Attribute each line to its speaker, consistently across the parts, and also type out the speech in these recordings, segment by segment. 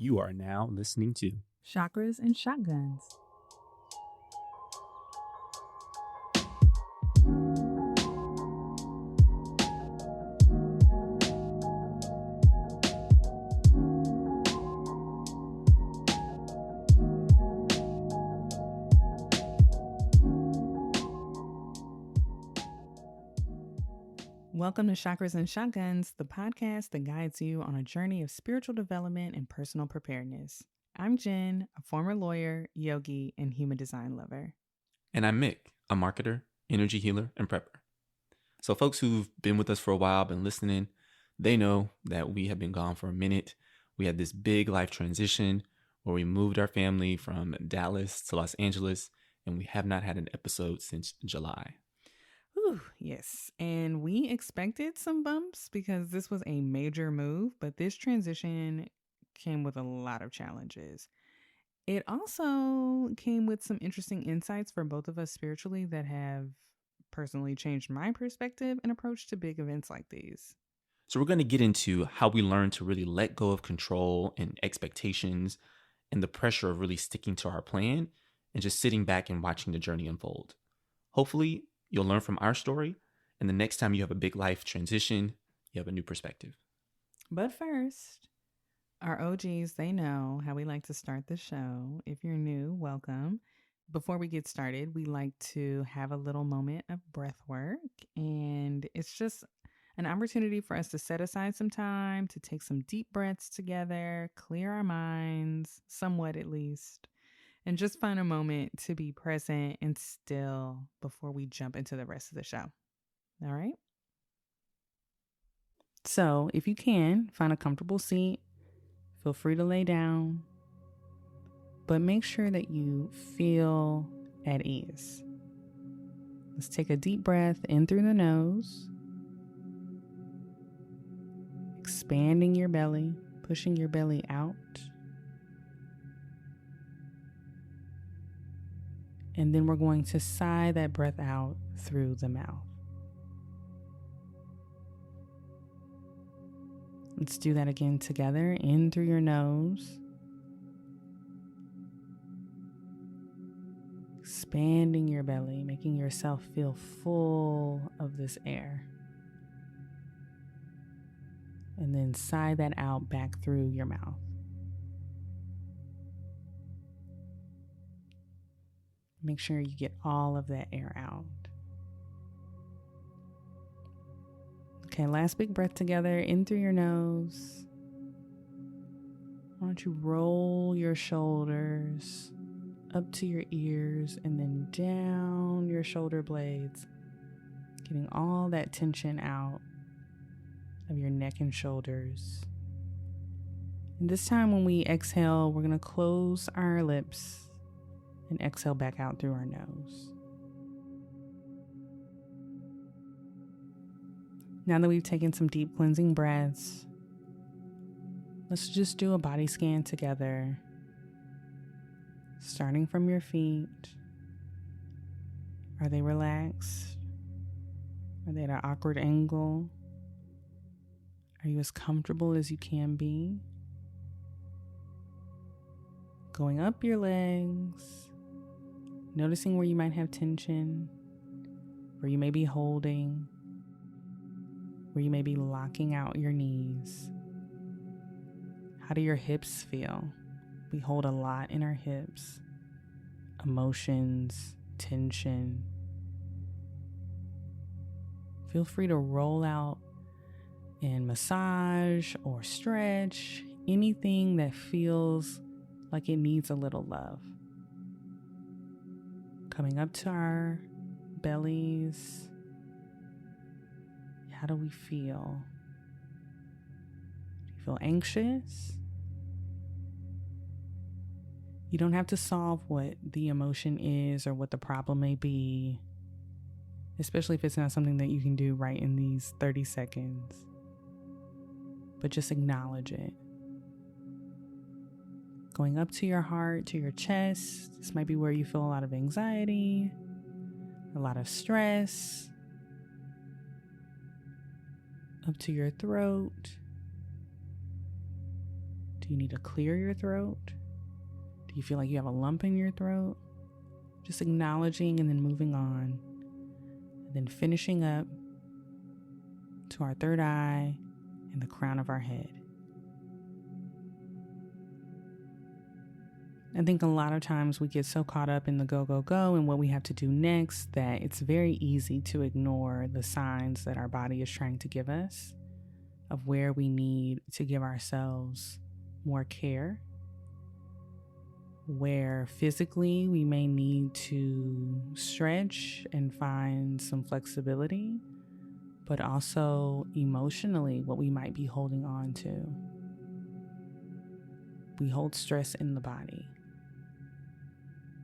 Speaker 1: You are now listening to
Speaker 2: Chakras and Shotguns. Welcome to Chakras and Shotguns, the podcast that guides you on a journey of spiritual development and personal preparedness. I'm Jen, a former lawyer, yogi, and human design lover.
Speaker 1: And I'm Mik, a marketer, energy healer, and prepper. So folks who've been with us for a while, been listening, they know that we have been gone for a minute. We had this big life transition where we moved our family from Dallas to Los Angeles, and we have not had an episode since July.
Speaker 2: Whew, yes, and we expected some bumps because this was a major move, but this transition came with a lot of challenges. It also came with some interesting insights for both of us spiritually that have personally changed my perspective and approach to big events like these.
Speaker 1: So we're going to get into how we learn to really let go of control and expectations and the pressure of really sticking to our plan and just sitting back and watching the journey unfold. Hopefully, you'll learn from our story, and the next time you have a big life transition, you have a new perspective.
Speaker 2: But first, our OGs, they know how we like to start the show. If you're new, welcome. Before we get started, we like to have a little moment of breath work, and it's just an opportunity for us to set aside some time to take some deep breaths together, clear our minds, somewhat at least, and just find a moment to be present and still before we jump into the rest of the show. All right? So, if you can, find a comfortable seat. Feel free to lay down, but make sure that you feel at ease. Let's take a deep breath in through the nose, expanding your belly, pushing your belly out. And then we're going to sigh that breath out through the mouth. Let's do that again together. In through your nose. Expanding your belly, making yourself feel full of this air. And then sigh that out back through your mouth. Make sure you get all of that air out. Okay, last big breath together, in through your nose. Why don't you roll your shoulders up to your ears and then down your shoulder blades, getting all that tension out of your neck and shoulders. And this time when we exhale, we're going to close our lips and exhale back out through our nose. Now that we've taken some deep cleansing breaths, let's just do a body scan together. Starting from your feet. Are they relaxed? Are they at an awkward angle? Are you as comfortable as you can be? Going up your legs, noticing where you might have tension, where you may be holding, where you may be locking out your knees. How do your hips feel? We hold a lot in our hips. Emotions, tension. Feel free to roll out and massage or stretch anything that feels like it needs a little love. Coming up to our bellies. How do we feel? Do you feel anxious? You don't have to solve what the emotion is or what the problem may be, especially if it's not something that you can do right in these 30 seconds. But just acknowledge it. Going up to your heart, to your chest. This might be where you feel a lot of anxiety, a lot of stress. Up to your throat, to Do you need to clear your throat? Do you feel like you have a lump in your throat? Just acknowledging and then moving on. And then finishing up to our third eye and the crown of our head. I think a lot of times we get so caught up in the go, go, go and what we have to do next that it's very easy to ignore the signs that our body is trying to give us of where we need to give ourselves more care, where physically we may need to stretch and find some flexibility, but also emotionally what we might be holding on to. We hold stress in the body.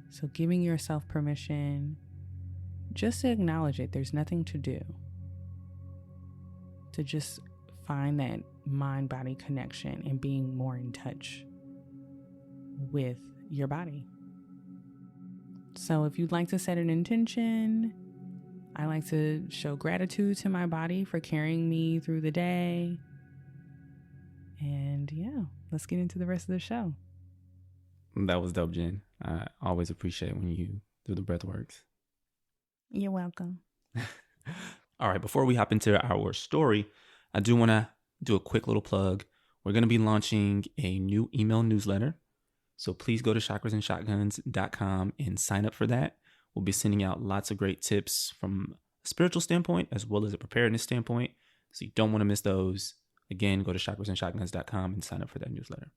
Speaker 2: So giving yourself permission just to acknowledge it. There's nothing to do. To just find that mind-body connection and being more in touch with your body. So if you'd like to set an intention, I like to show gratitude to my body for carrying me through the day. And yeah, let's get into the rest of the show.
Speaker 1: That was dope, Jen. I always appreciate when you do the breath works.
Speaker 2: You're welcome.
Speaker 1: All right, before we hop into our story, I do want to do a quick little plug. We're going to be launching a new email newsletter. So please go to chakrasandshotguns.com and sign up for that. We'll be sending out lots of great tips from a spiritual standpoint as well as a preparedness standpoint. So you don't want to miss those. Again, go to chakrasandshotguns.com and sign up for that newsletter.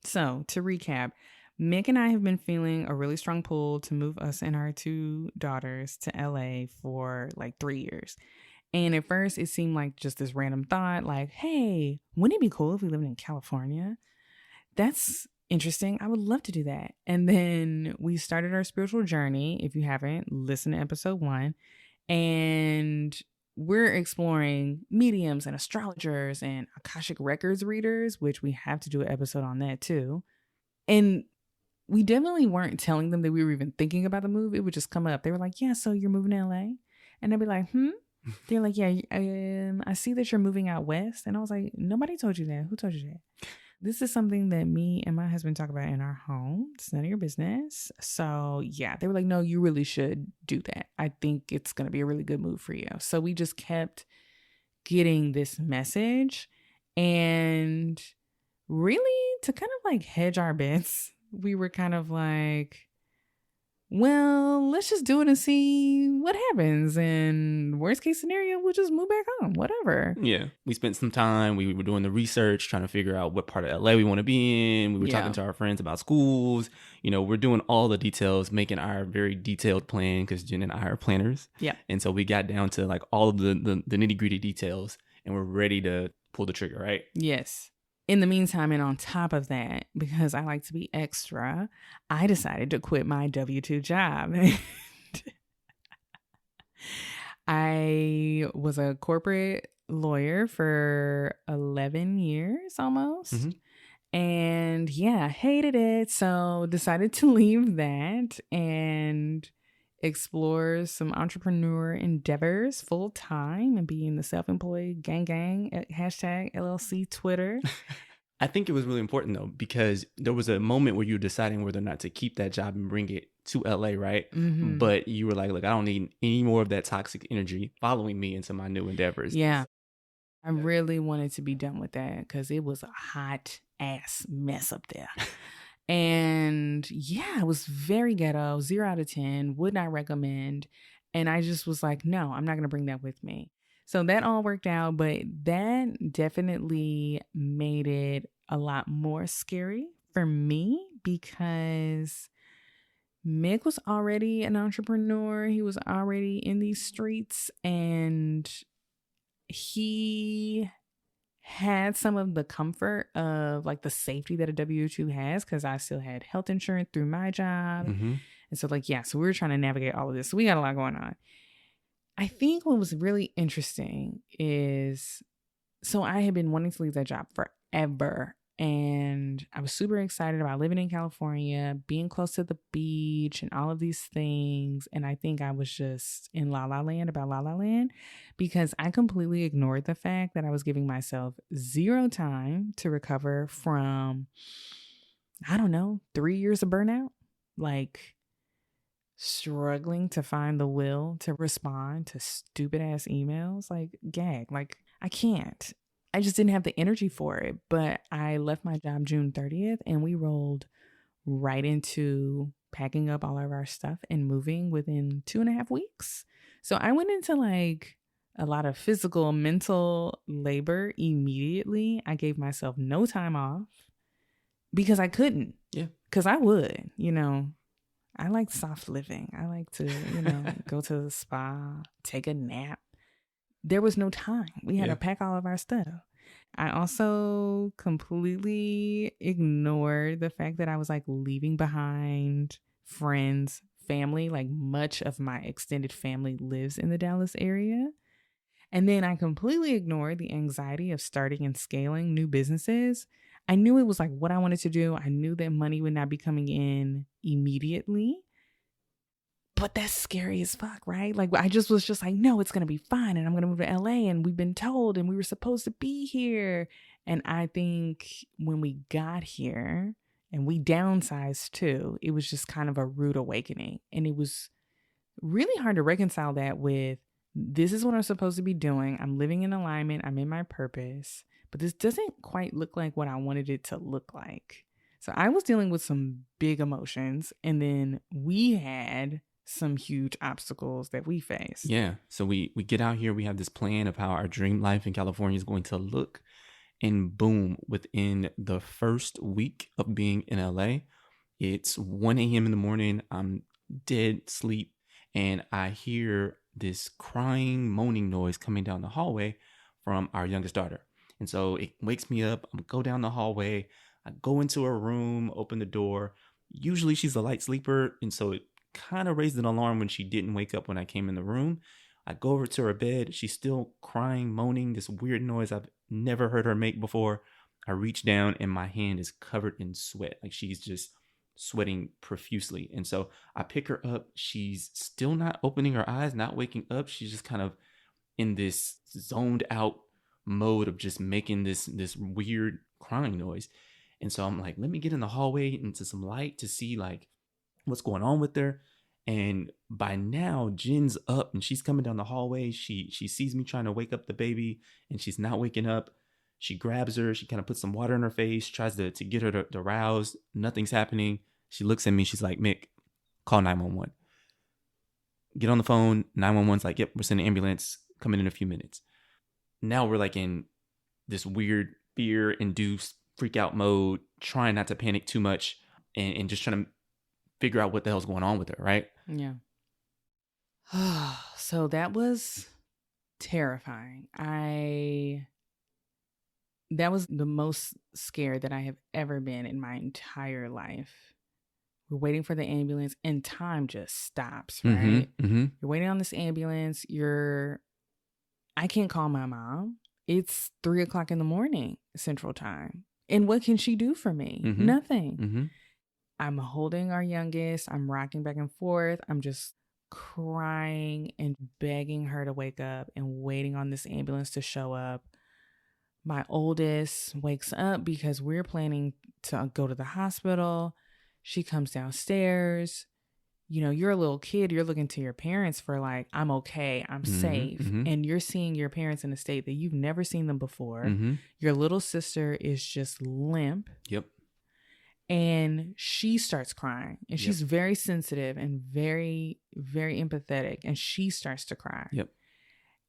Speaker 2: So to recap, Mik and I have been feeling a really strong pull to move us and our 2 daughters to LA for like 3 years. And at first it seemed like just this random thought like, hey, wouldn't it be cool if we lived in California? That's interesting. I would love to do that. And then we started our spiritual journey. If you haven't, listen to episode 1. And we're exploring mediums and astrologers and Akashic Records readers, which we have to do an episode on that too. And we definitely weren't telling them that we were even thinking about the move. It would just come up. They were like, yeah, so you're moving to LA? And I'd be like, They're like, yeah, I see that you're moving out west. And I was like, nobody told you that. Who told you that? This is something that me and my husband talk about in our home. It's none of your business. So yeah, they were like, no, you really should do that. I think it's going to be a really good move for you. So we just kept getting this message, and really to kind of like hedge our bets, we were kind of like, well, let's just do it and see what happens. And worst case scenario, we'll just move back home, whatever.
Speaker 1: Yeah. We spent some time. We were doing the research, trying to figure out what part of LA we want to be in. We were talking to our friends about schools. You know, we're doing all the details, making our very detailed plan because Jen and I are planners.
Speaker 2: Yeah.
Speaker 1: And so we got down to like all of the nitty gritty details, and we're ready to pull the trigger, right?
Speaker 2: Yes. In the meantime, and on top of that, because I like to be extra, I decided to quit my W-2 job. I was a corporate lawyer for 11 years almost. Mm-hmm. And yeah, hated it. So decided to leave that and explore some entrepreneur endeavors full time and be in the self-employed gang at hashtag LLC Twitter.
Speaker 1: I think it was really important though, because there was a moment where you were deciding whether or not to keep that job and bring it to LA, right? Mm-hmm. But you were like, look, I don't need any more of that toxic energy following me into my new endeavors.
Speaker 2: Yeah. I really wanted to be done with that because it was a hot ass mess up there. And yeah, it was very ghetto, 0 out of 10, would not recommend. And I just was like, no, I'm not going to bring that with me. So that all worked out, but that definitely made it a lot more scary for me because Mik was already an entrepreneur. He was already in these streets, and he had some of the comfort of like the safety that a W-2 has because I still had health insurance through my job. Mm-hmm. And so like, yeah, so we were trying to navigate all of this. So we got a lot going on. I think what was really interesting is, so I had been wanting to leave that job forever. And I was super excited about living in California, being close to the beach and all of these things. And I think I was just in La La Land about La La Land because I completely ignored the fact that I was giving myself zero time to recover from, I don't know, 3 years of burnout. Like struggling to find the will to respond to stupid ass emails. Like, gag. Like, I can't. I just didn't have the energy for it. But I left my job June 30th and we rolled right into packing up all of our stuff and moving within 2.5 weeks. So I went into like a lot of physical, mental labor immediately. I gave myself no time off because I couldn't.
Speaker 1: Yeah.
Speaker 2: Because I would, I like soft living. I like to, go to the spa, take a nap. There was no time. We had to pack all of our stuff. I also completely ignored the fact that I was like leaving behind friends, family. Like much of my extended family lives in the Dallas area. And then I completely ignored the anxiety of starting and scaling new businesses. I knew it was like what I wanted to do. I knew that money would not be coming in immediately. But that's scary as fuck, right? Like I just was like, no, it's going to be fine. And I'm going to move to LA and we've been told and we were supposed to be here. And I think when we got here and we downsized too, it was just kind of a rude awakening. And it was really hard to reconcile that with this is what I'm supposed to be doing. I'm living in alignment. I'm in my purpose. But this doesn't quite look like what I wanted it to look like. So I was dealing with some big emotions. And then we had some huge obstacles that we faced.
Speaker 1: Yeah. So we get out here. We have this plan of how our dream life in California is going to look. And boom, within the first week of being in LA, it's 1 a.m. in the morning. I'm dead sleep. And I hear this crying, moaning noise coming down the hallway from our youngest daughter. And so it wakes me up. I'm go down the hallway. I go into her room, open the door. Usually she's a light sleeper. And so it kind of raised an alarm when she didn't wake up when I came in the room. I go over to her bed. She's still crying, moaning, this weird noise I've never heard her make before. I reach down and my hand is covered in sweat. Like she's just sweating profusely. And so I pick her up. She's still not opening her eyes, not waking up. She's just kind of in this zoned out mode of just making this weird crying noise. And so I'm like, let me get in the hallway into some light to see like what's going on with her. And by now Jen's up and she's coming down the hallway. She sees me trying to wake up the baby and she's not waking up. She grabs her. She kind of puts some water in her face, tries to get her to rouse. Nothing's happening. She looks at me. She's like, Mik, call 911. Get on the phone. 911's like, yep, we're sending an ambulance. Coming in a few minutes. Now we're like in this weird fear-induced freak out mode, trying not to panic too much and just trying to figure out what the hell's going on with her, right?
Speaker 2: Yeah. So that was terrifying. That was the most scared that I have ever been in my entire life. We're waiting for the ambulance and time just stops, right?
Speaker 1: Mm-hmm, mm-hmm.
Speaker 2: You're waiting on this ambulance. I can't call my mom. It's 3:00 in the morning, Central Time. And what can she do for me?
Speaker 1: Mm-hmm.
Speaker 2: Nothing.
Speaker 1: Mm-hmm.
Speaker 2: I'm holding our youngest. I'm rocking back and forth. I'm just crying and begging her to wake up and waiting on this ambulance to show up. My oldest wakes up because we're planning to go to the hospital. She comes downstairs. You're a little kid. You're looking to your parents for like, I'm okay. I'm safe.
Speaker 1: Mm-hmm.
Speaker 2: And you're seeing your parents in a state that you've never seen them before.
Speaker 1: Mm-hmm.
Speaker 2: Your little sister is just limp.
Speaker 1: Yep.
Speaker 2: And she starts crying. And she's very sensitive and very, very empathetic. And she starts to cry.
Speaker 1: Yep.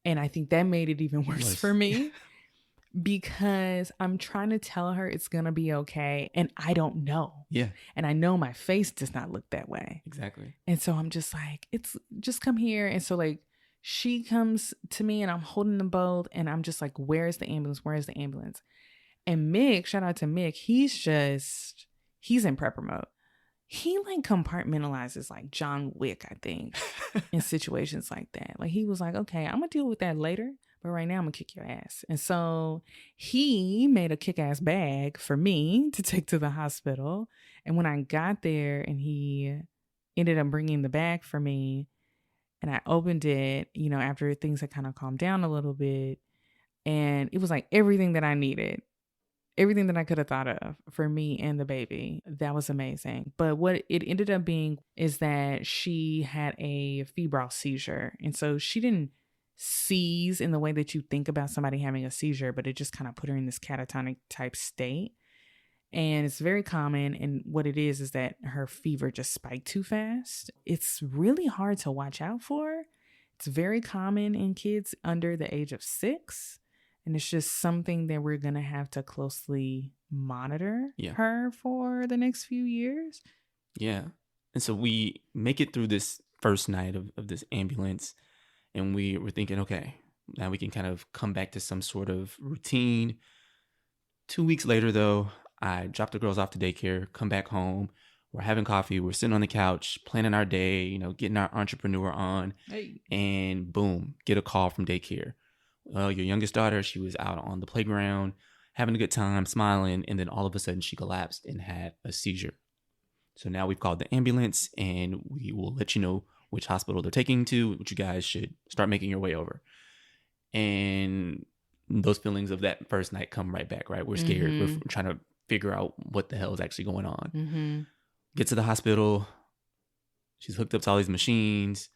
Speaker 2: And I think that made it even worse for me. Because I'm trying to tell her it's going to be okay. And I don't know.
Speaker 1: Yeah.
Speaker 2: And I know my face does not look that way.
Speaker 1: Exactly.
Speaker 2: And so I'm just like, just come here. And so like she comes to me and I'm holding them both. And I'm just like, where's the ambulance? Where's the ambulance? And Mik, shout out to Mik. He's in prepper mode. He like compartmentalizes like John Wick, I think, in situations like that. Like he was like, okay, I'm going to deal with that later. but right now I'm gonna kick your ass. And so he made a kick-ass bag for me to take to the hospital. And when I got there and he ended up bringing the bag for me and I opened it, after things had kind of calmed down a little bit, and it was like everything that I needed, everything that I could have thought of for me and the baby. That was amazing. But what it ended up being is that she had a febrile seizure. And so she didn't seize in the way that you think about somebody having a seizure, but it just kind of put her in this catatonic type state. And it's very common. And what it is that her fever just spiked too fast. It's really hard to watch out for. It's very common in kids under the age of 6. And it's just something that we're going to have to closely monitor her for the next few years.
Speaker 1: Yeah. And so we make it through this first night of this ambulance. And we were thinking, okay, now we can kind of come back to some sort of routine. 2 weeks later, though, I dropped the girls off to daycare, come back home. We're having coffee. We're sitting on the couch, planning our day, getting our entrepreneur on.
Speaker 2: Hey.
Speaker 1: And boom, get a call from daycare. Well, your youngest daughter, she was out on the playground, having a good time, smiling, and then all of a sudden she collapsed and had a seizure. So now we've called the ambulance, and we will let you know which hospital they're taking to, which you guys should start making your way over. And those feelings of that first night come right back, right? We're scared.
Speaker 2: Mm-hmm.
Speaker 1: We're trying to figure out what the hell is actually going on.
Speaker 2: Mm-hmm.
Speaker 1: Get to the hospital. She's hooked up to all these machines.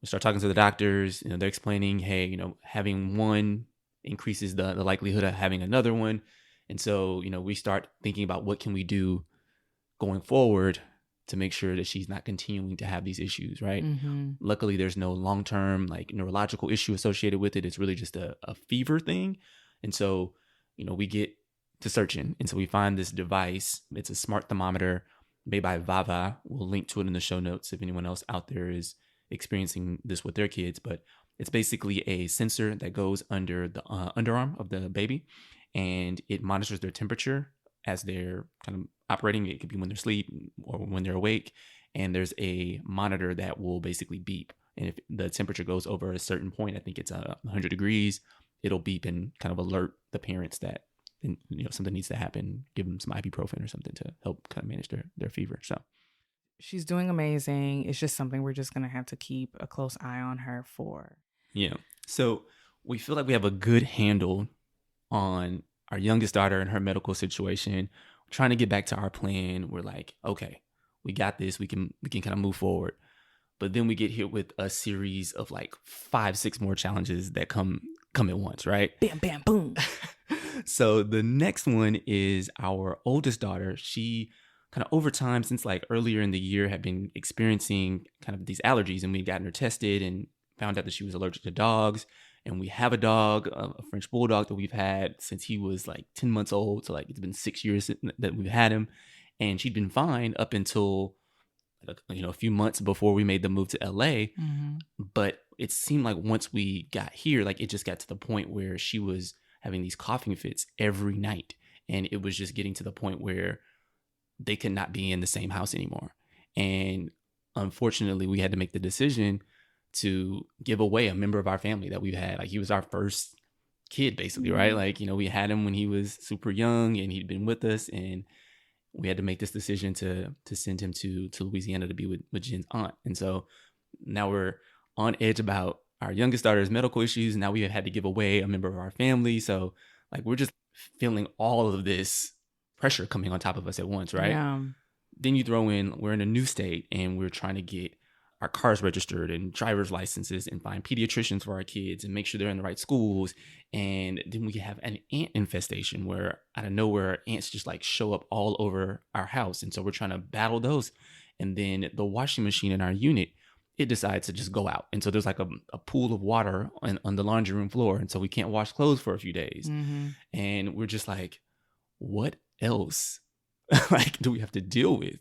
Speaker 1: We start talking to the doctors. They're explaining, hey, having one increases the likelihood of having another one. And so, we start thinking about what can we do going forward to make sure that she's not continuing to have these issues, right?
Speaker 2: Mm-hmm.
Speaker 1: Luckily, there's no long-term neurological issue associated with it. It's really just a fever thing. And so, we get to searching. And so we find this device. It's a smart thermometer made by Vava. We'll link to it in the show notes if anyone else out there is experiencing this with their kids. But it's basically a sensor that goes under the underarm of the baby, and it monitors their temperature as they're kind of operating. It could be when they're asleep or when they're awake. And there's a monitor that will basically beep. And if the temperature goes over a certain point, I think it's 100 degrees, it'll beep and kind of alert the parents that something needs to happen, give them some ibuprofen or something to help kind of manage their fever. So
Speaker 2: she's doing amazing. It's just something we're just going to have to keep a close eye on her for.
Speaker 1: Yeah. So we feel like we have a good handle on our youngest daughter and her medical situation. We're trying to get back to our plan. We're like, okay, we got this. We can kind of move forward. But then we get hit with a series of 5-6 more challenges that come at once, right?
Speaker 2: Bam, bam, boom.
Speaker 1: So the next one is our oldest daughter. She kind of over time, since earlier in the year, had been experiencing kind of these allergies, and we'd gotten her tested and found out that she was allergic to dogs. And we have a dog, a French bulldog that we've had since he was 10 months old. So it's been 6 years that we've had him, and she'd been fine up until a few months before we made the move to LA.
Speaker 2: Mm-hmm.
Speaker 1: But it seemed like once we got here, it just got to the point where she was having these coughing fits every night. And it was just getting to the point where they could not be in the same house anymore. And unfortunately, we had to make the decision to give away a member of our family that we've had. He was our first kid, basically, right? We had him when he was super young and he'd been with us, and we had to make this decision to send him to Louisiana to be with Jen's aunt. And so now we're on edge about our youngest daughter's medical issues. Now we had to give away a member of our family. So we're just feeling all of this pressure coming on top of us at once, right?
Speaker 2: Yeah.
Speaker 1: Then you throw in, we're in a new state and we're trying to get our cars registered and driver's licenses and find pediatricians for our kids and make sure they're in the right schools. And then we have an ant infestation where out of nowhere, ants just show up all over our house. And so we're trying to battle those. And then the washing machine in our unit, it decides to just go out. And so there's a pool of water on the laundry room floor. And so we can't wash clothes for a few days.
Speaker 2: Mm-hmm.
Speaker 1: And we're just what else do we have to deal with?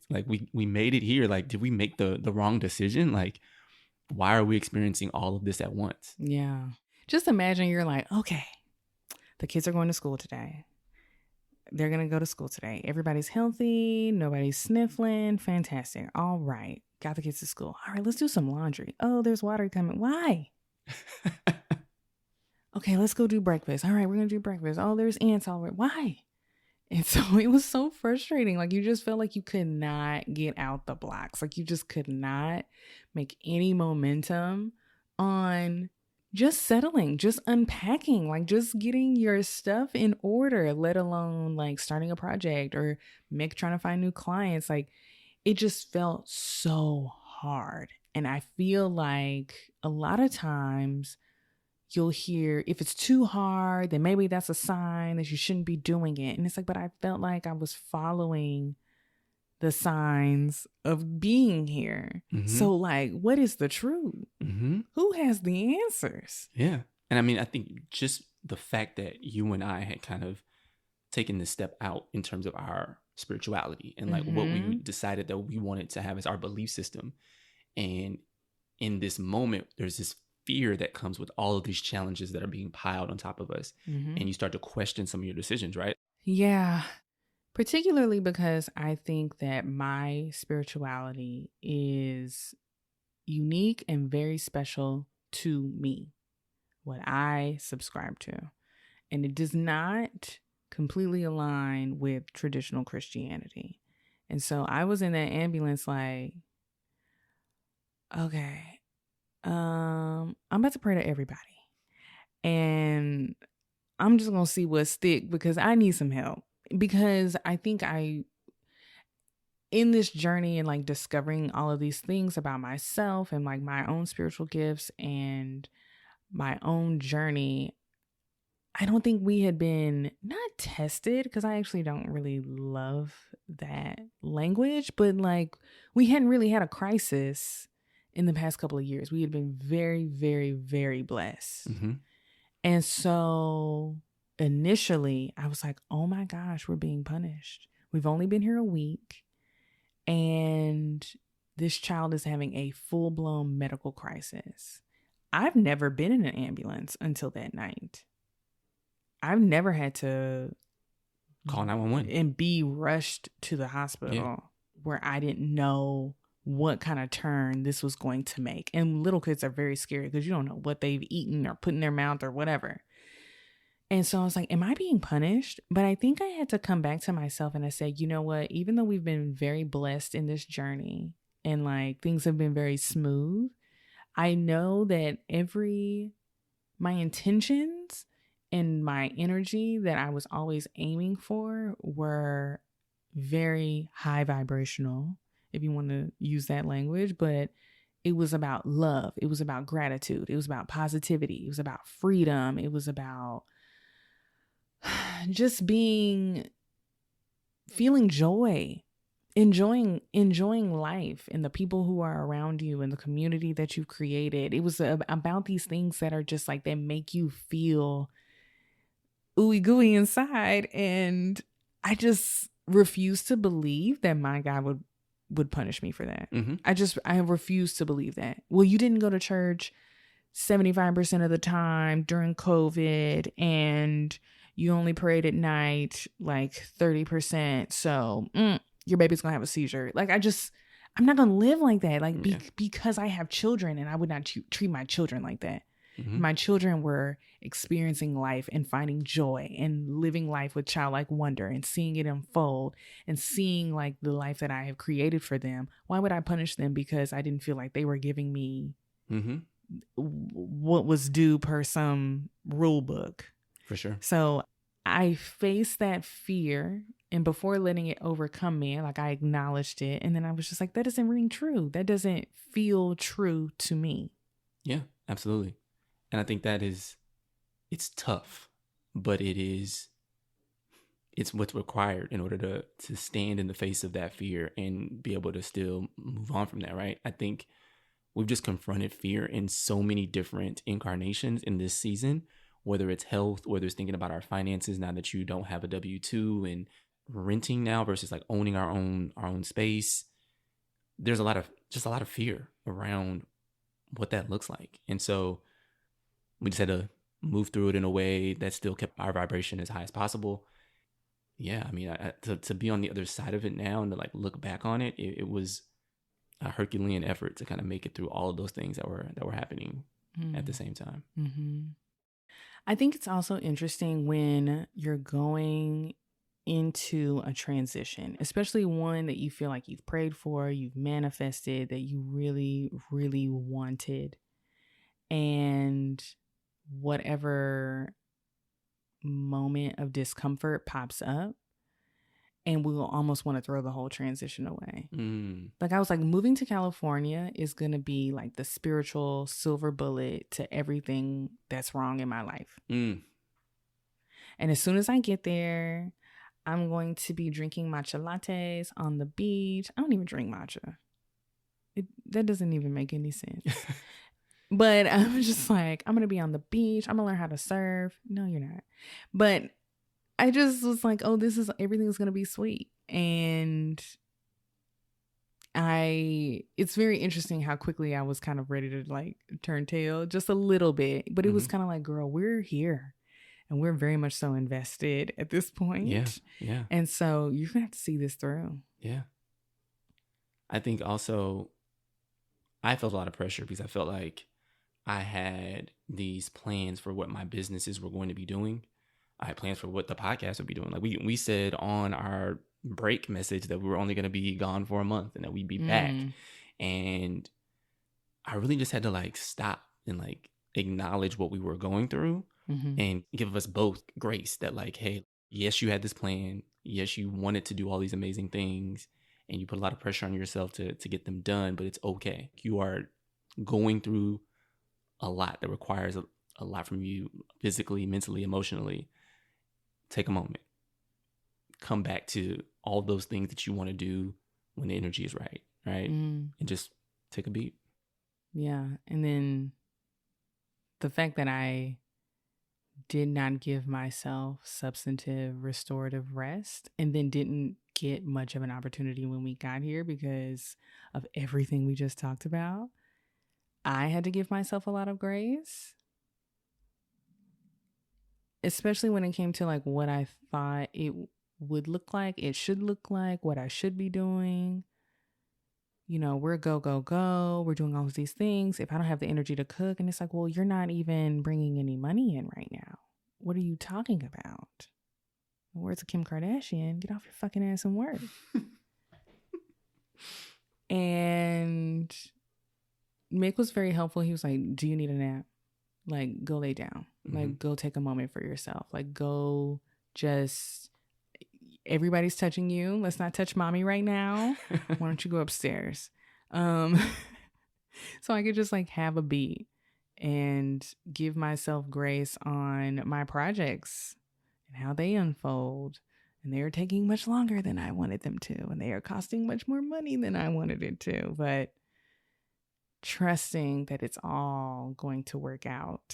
Speaker 1: We made it here. Did we make the wrong decision? Why are we experiencing all of this at once?
Speaker 2: Yeah. Just imagine you're okay, the kids are going to school today. They're going to go to school today. Everybody's healthy. Nobody's sniffling. Fantastic. All right. Got the kids to school. All right, let's do some laundry. Oh, there's water coming. Why? Okay, let's go do breakfast. All right, we're going to do breakfast. Oh, there's ants already. Why? And so it was so frustrating. Like you just felt like you could not get out the blocks. Like you just could not make any momentum on just settling, just unpacking, like just getting your stuff in order, let alone like starting a project or Mick trying to find new clients. Like it just felt so hard. And I feel like a lot of times you'll hear if it's too hard, then maybe that's a sign that you shouldn't be doing it. And it's like, but I felt like I was following the signs of being here. So, like, what is the truth? Who has the answers?
Speaker 1: Yeah. And I mean, I think just the fact that you and I had kind of taken this step out in terms of our spirituality and like what we decided that we wanted to have as our belief system. And in this moment, there's this fear that comes with all of these challenges that are being piled on top of us. And you start to question some of your decisions, right?
Speaker 2: Yeah. Particularly because I think that my spirituality is unique and very special to me, what I subscribe to. And it does not completely align with traditional Christianity. And so I was in that ambulance like, okay, I'm about to pray to everybody. And I'm just going to see what stick because I need some help. Because I think in this journey and like discovering all of these things about myself and like my own spiritual gifts and my own journey, I don't think we had been not tested because I actually don't really love that language, but like we hadn't really had a crisis in the past couple of years. We had been very, very, very blessed. And so initially I was like, oh my gosh, we're being punished. We've only been here a week and this child is having a full-blown medical crisis. I've never been in an ambulance until that night. I've never had to
Speaker 1: call 911
Speaker 2: and be rushed to the hospital where I didn't know what kind of turn this was going to make. And little kids are very scary because you don't know what they've eaten or put in their mouth or whatever. And so I was like, am I being punished? But I think I had to come back to myself and I said, you know what? Even though we've been very blessed in this journey and like things have been very smooth, I know that my intentions and my energy that I was always aiming for were very high vibrational, if you want to use that language, but it was about love. It was about gratitude. It was about positivity. It was about freedom. It was about just feeling joy, enjoying life and the people who are around you and the community that you've created. It was about these things that are just like, that make you feel ooey gooey inside. And I just refuse to believe that my God would punish me for that. I refuse to believe that. Well, you didn't go to church 75% of the time during COVID and you only prayed at night like 30%. So your baby's gonna have a seizure. Like I'm not gonna live like that. Like because I have children and I would not treat my children like that. My children were experiencing life and finding joy and living life with childlike wonder and seeing it unfold and seeing like the life that I have created for them. Why would I punish them because I didn't feel like they were giving me what was due per some rule book?
Speaker 1: For sure.
Speaker 2: So I faced that fear, and before letting it overcome me, like I acknowledged it, and then I was just like, that doesn't ring true. That doesn't feel true to me.
Speaker 1: Yeah, absolutely. And I think it's tough, but it's what's required in order to stand in the face of that fear and be able to still move on from that, right? I think we've just confronted fear in so many different incarnations in this season, whether it's health, whether it's thinking about our finances now that you don't have a W-2 and renting now versus like owning our own space. There's a lot of fear around what that looks like. And so we just had to move through it in a way that still kept our vibration as high as possible. Yeah, I mean, to be on the other side of it now and to like look back on it, it was a Herculean effort to kind of make it through all of those things that were happening at the same time.
Speaker 2: I think it's also interesting when you're going into a transition, especially one that you feel like you've prayed for, you've manifested, that you really, really wanted. And whatever moment of discomfort pops up, and we will almost want to throw the whole transition away. Like, I was like, moving to California is going to be like the spiritual silver bullet to everything that's wrong in my life. And as soon as I get there, I'm going to be drinking matcha lattes on the beach. I don't even drink matcha. That doesn't even make any sense. But I'm just like, I'm going to be on the beach. I'm going to learn how to surf. No, you're not. But I just was like, oh, everything's going to be sweet. And it's very interesting how quickly I was kind of ready to like turn tail just a little bit. But it was kind of like, girl, we're here. And we're very much so invested at this point.
Speaker 1: Yeah.
Speaker 2: And so you're going to have to see this through.
Speaker 1: Yeah. I think also I felt a lot of pressure because I felt like I had these plans for what my businesses were going to be doing. I had plans for what the podcast would be doing. Like we said on our break message that we were only going to be gone for a month and that we'd be back. And I really just had to like stop and like acknowledge what we were going through. And give us both grace that like, hey, yes, you had this plan. Yes, you wanted to do all these amazing things and you put a lot of pressure on yourself to get them done, but it's okay. You are going through a lot that requires a lot from you physically, mentally, emotionally. Take a moment. Come back to all those things that you want to do when the energy is right? And just take a beat.
Speaker 2: Yeah. And then the fact that I did not give myself substantive restorative rest and then didn't get much of an opportunity when we got here because of everything we just talked about. I had to give myself a lot of grace, especially when it came to like what I thought it would look like, it should look like, what I should be doing. You know, we're go, go, go. We're doing all of these things. If I don't have the energy to cook, and it's like, well, you're not even bringing any money in right now. What are you talking about? Where's Kim Kardashian? Get off your fucking ass and work. And Mick was very helpful. He was like, do you need a nap? Like, go lay down. Like, go take a moment for yourself. Like, go just... Everybody's touching you. Let's not touch mommy right now. Why don't you go upstairs? So I could just like have a beat and give myself grace on my projects and how they unfold. And they are taking much longer than I wanted them to. And they are costing much more money than I wanted it to. But trusting that it's all going to work out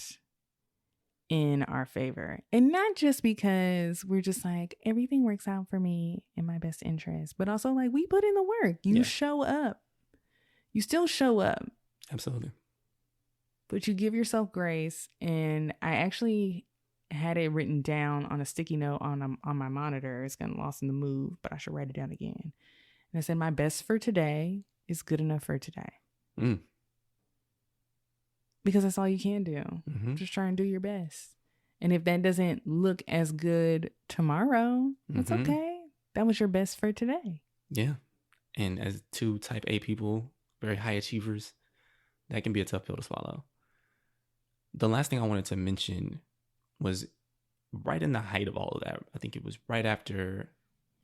Speaker 2: in our favor. And not just because we're just like, everything works out for me in my best interest, but also like we put in the work. You show up. You still show up.
Speaker 1: Absolutely.
Speaker 2: But you give yourself grace. And I actually had it written down on a sticky note on my monitor. It's gotten lost in the move, but I should write it down again. And I said, my best for today is good enough for today. Because that's all you can do. Just try and do your best. And if that doesn't look as good tomorrow, that's okay. That was your best for today.
Speaker 1: Yeah. And as two type A people, very high achievers, that can be a tough pill to swallow. The last thing I wanted to mention was right in the height of all of that. I think it was right after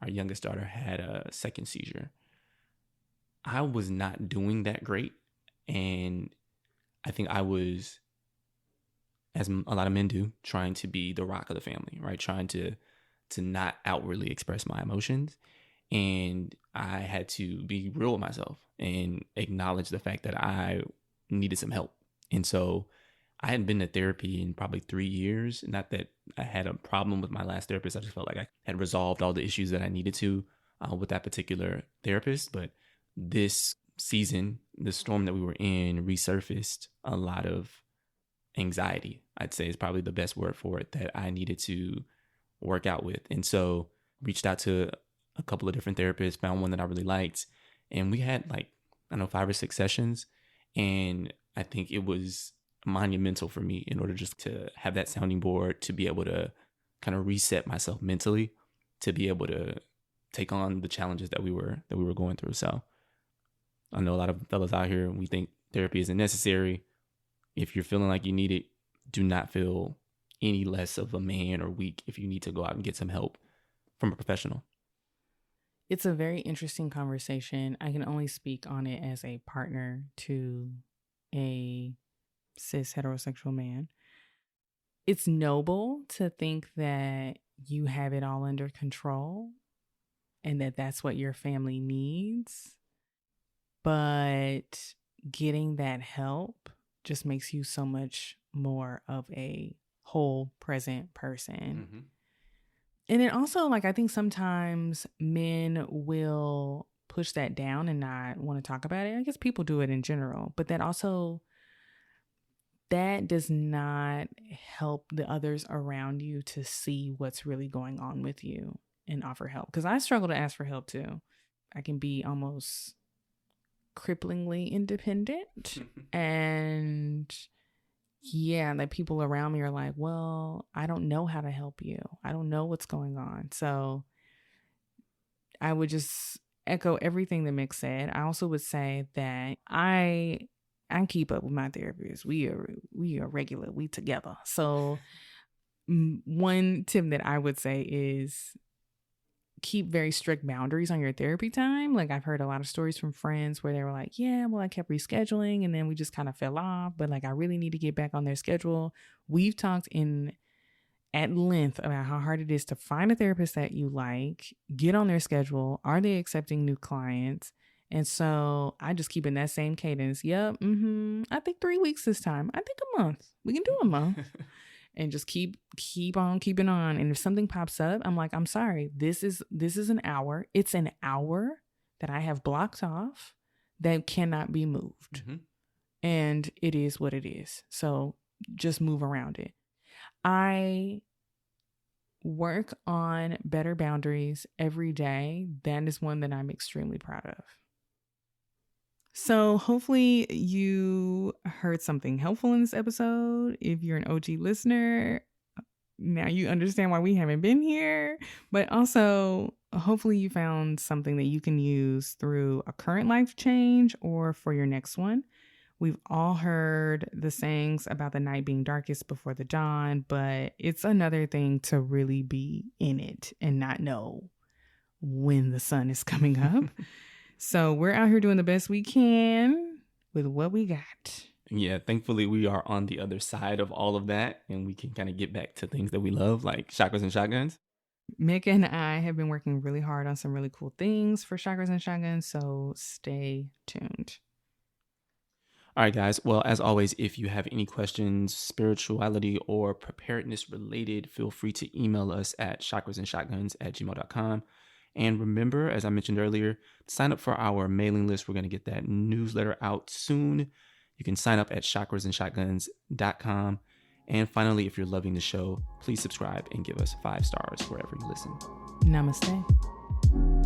Speaker 1: our youngest daughter had a second seizure. I was not doing that great. And I think I was, as a lot of men do, trying to be the rock of the family, right? Trying to not outwardly express my emotions. And I had to be real with myself and acknowledge the fact that I needed some help. And so I hadn't been to therapy in probably 3 years. Not that I had a problem with my last therapist. I just felt like I had resolved all the issues that I needed to with that particular therapist. But this season, the storm that we were in resurfaced a lot of anxiety. I'd say is probably the best word for it that I needed to work out with. And so reached out to a couple of different therapists, found one that I really liked. And we had like, I don't know, 5 or 6 sessions. And I think it was monumental for me in order just to have that sounding board, to be able to kind of reset myself mentally, to be able to take on the challenges that we were going through. So I know a lot of fellas out here, we think therapy isn't necessary. If you're feeling like you need it, do not feel any less of a man or weak if you need to go out and get some help from a professional.
Speaker 2: It's a very interesting conversation. I can only speak on it as a partner to a cis heterosexual man. It's noble to think that you have it all under control and that that's what your family needs. But getting that help just makes you so much more of a whole present person.
Speaker 1: Mm-hmm.
Speaker 2: And then also, like, I think sometimes men will push that down and not want to talk about it. I guess people do it in general, but that does not help the others around you to see what's really going on with you and offer help. Because I struggle to ask for help too. I can be almost cripplingly independent. And yeah, like people around me are like, well, I don't know how to help you. I don't know what's going on. So I would just echo everything that Mik said. I also would say that I keep up with my therapist. We are regular. We together. So one tip that I would say is keep very strict boundaries on your therapy time. Like I've heard a lot of stories from friends where they were like, yeah, well, I kept rescheduling and then we just kind of fell off, but like I really need to get back on their schedule. We've talked at length about how hard it is to find a therapist that you like, get on their schedule. Are they accepting new clients? And so I just keep in that same cadence. Yep. I think 3 weeks this time. I think a month. We can do a month. And just keep on keeping on. And if something pops up, I'm like, I'm sorry. This is an hour. It's an hour that I have blocked off that cannot be moved. Mm-hmm. And it is what it is. So just move around it. I work on better boundaries every day. That is one that I'm extremely proud of. So hopefully you heard something helpful in this episode. If you're an OG listener, now you understand why we haven't been here. But also, hopefully you found something that you can use through a current life change or for your next one. We've all heard the sayings about the night being darkest before the dawn, but it's another thing to really be in it and not know when the sun is coming up. So we're out here doing the best we can with what we got.
Speaker 1: Yeah, thankfully we are on the other side of all of that and we can kind of get back to things that we love, like chakras and shotguns.
Speaker 2: Mik and I have been working really hard on some really cool things for chakras and shotguns, so stay tuned.
Speaker 1: All right, guys. Well, as always, if you have any questions, spirituality or preparedness related, feel free to email us at chakrasandshotguns@gmail.com. And remember, as I mentioned earlier, sign up for our mailing list. We're going to get that newsletter out soon. You can sign up at chakrasandshotguns.com. And finally, if you're loving the show, please subscribe and give us 5 stars wherever you listen.
Speaker 2: Namaste.